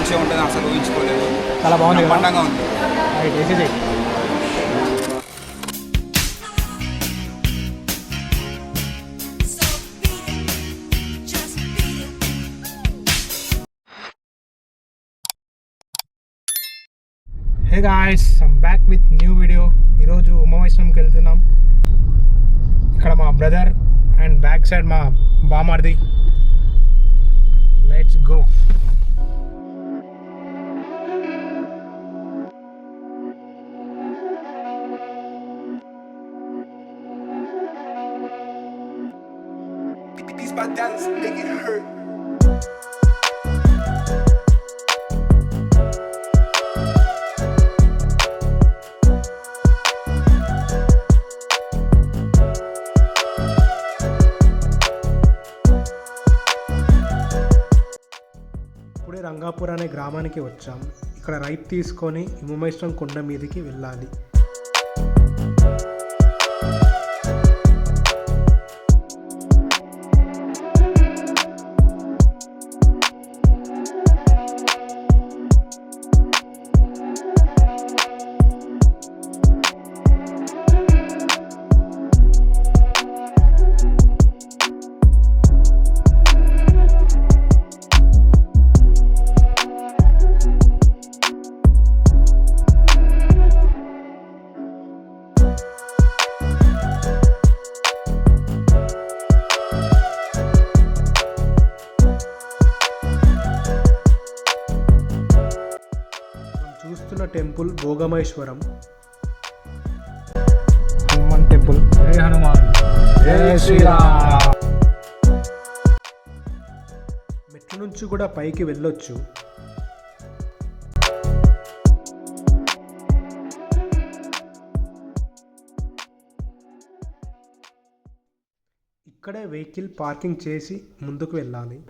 మంచిగా ఉంటుంది, అసలు ఊహించుకోలేదు. చాలా బాగుంది, బ్రహ్మాండంగా ఉంది. Hey guys, I'm back with new video. ఈరోజు ఉమామేశ్వరంకి వెళ్తున్నాం. ఇక్కడ మా బ్రదర్ అండ్ బ్యాక్ సైడ్ మా బామార్ది. Let's go. ఇప్పుడే రంగాపూర్ అనే గ్రామానికి వచ్చాం. ఇక్కడ రైట్ తీసుకొని ఉమామేశ్వరం కొండ మీదకి వెళ్ళాలి. చూస్తున్న టెంపుల్ భోగమేశ్వరం హనుమాన్ టెంపుల్. జై హనుమాన్, జై శ్రీరామ్. మెట్ల నుంచి కూడా పైకి వెళ్ళొచ్చు. ఇక్కడే వెహికల్ పార్కింగ్ చేసి ముందుకు వెళ్ళాలి.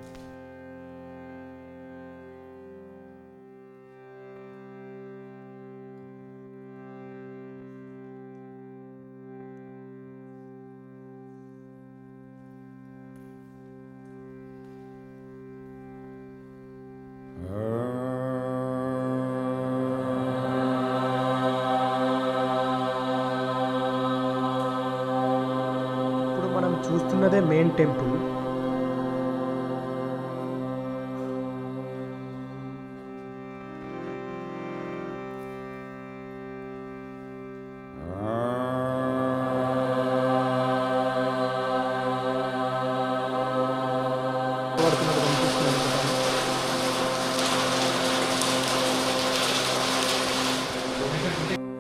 మనం చూస్తున్నదే మెయిన్ టెంపుల్.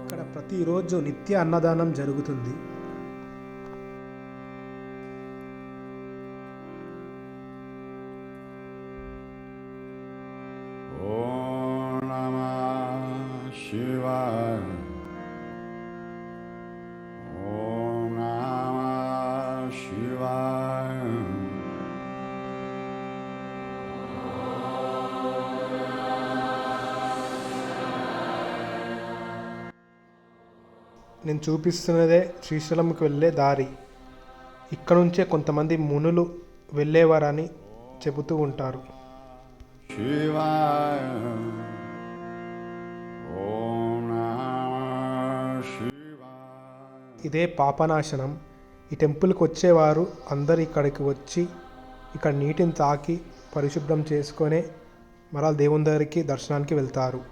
ఇక్కడ ప్రతిరోజు నిత్య అన్నదానం జరుగుతుంది. నేను చూపిస్తున్నదే శ్రీశైలంకి వెళ్ళే దారి. ఇక్కడ నుంచే కొంతమంది మునులు వెళ్ళేవారని చెబుతూ ఉంటారు. ఇదే పాపనాశనం. ఈ టెంపుల్కి వచ్చేవారు అందరు ఇక్కడికి వచ్చి ఇక్కడ నీటిని తాకి పరిశుభ్రం చేసుకొనే మరలా దేవుని దగ్గరికి దర్శనానికి వెళ్తారు.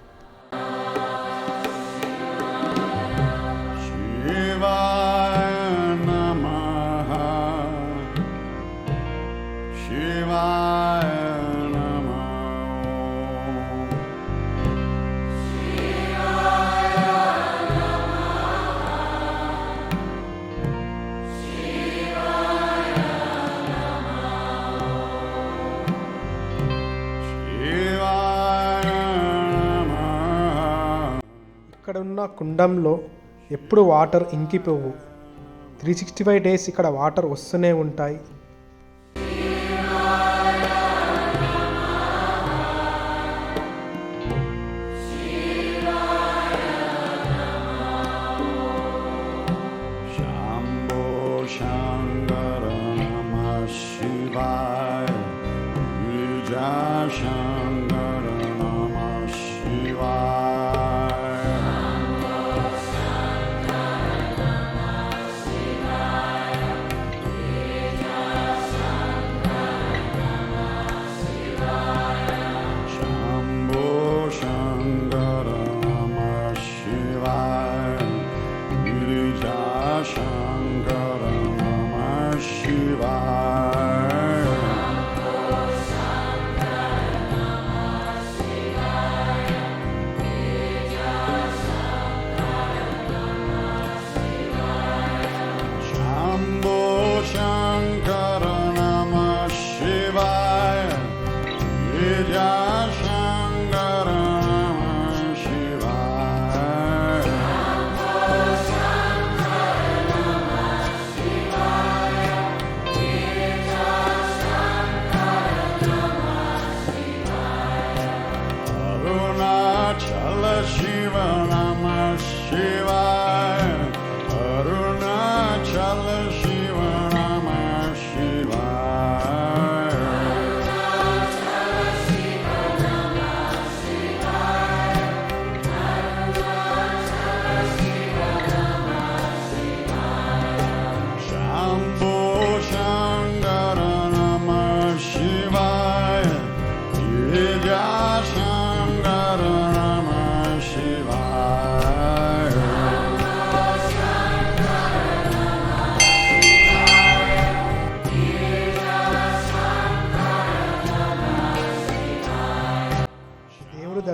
ఇక్కడ ఉన్న కుండంలో ఎప్పుడు వాటర్ ఇంకిపోవు. 365 డేస్ ఇక్కడ వాటర్ వస్తూనే ఉంటాయి. Shivaya, Shankara Namah.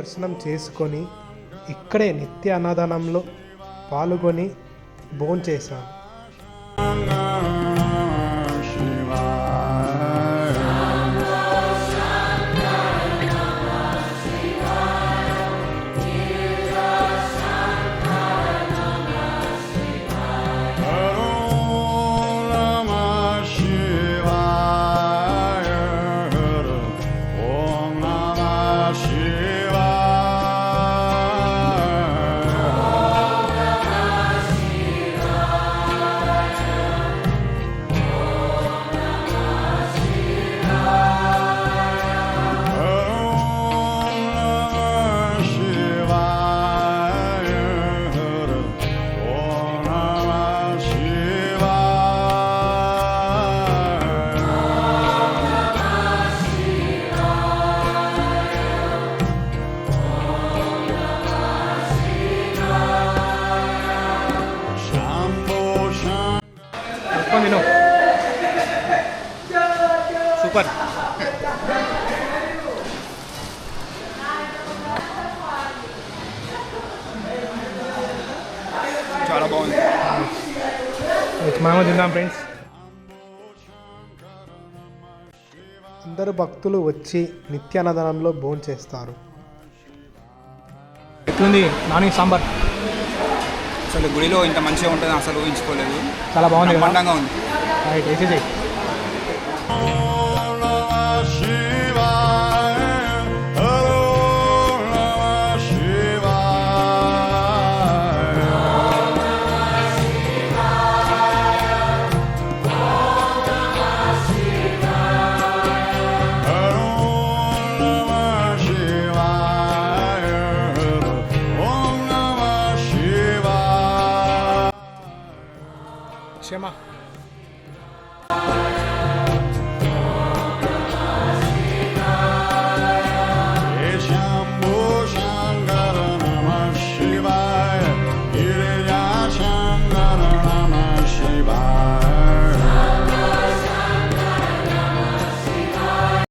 దర్శనం చేసుకొని ఇక్కడే నిత్య అన్నదానంలో పాల్గొని భోంచేశాను. తిను సూపర్. చాలా బాగుంది. మనము తిందాం ఫ్రెండ్స్. అందరు భక్తులు వచ్చి నిత్య అన్నదానంలో భోంచేస్తారు. ఎట్లుంది నాని సాంబార్? అసలు గుడిలో ఇంత మంచిగా ఉంటుంది అసలు ఊహించుకోలేదు. చాలా బాగుంది, బ్రహ్మాండంగా ఉంది. రైట్, వేసేసేయి. క్షమ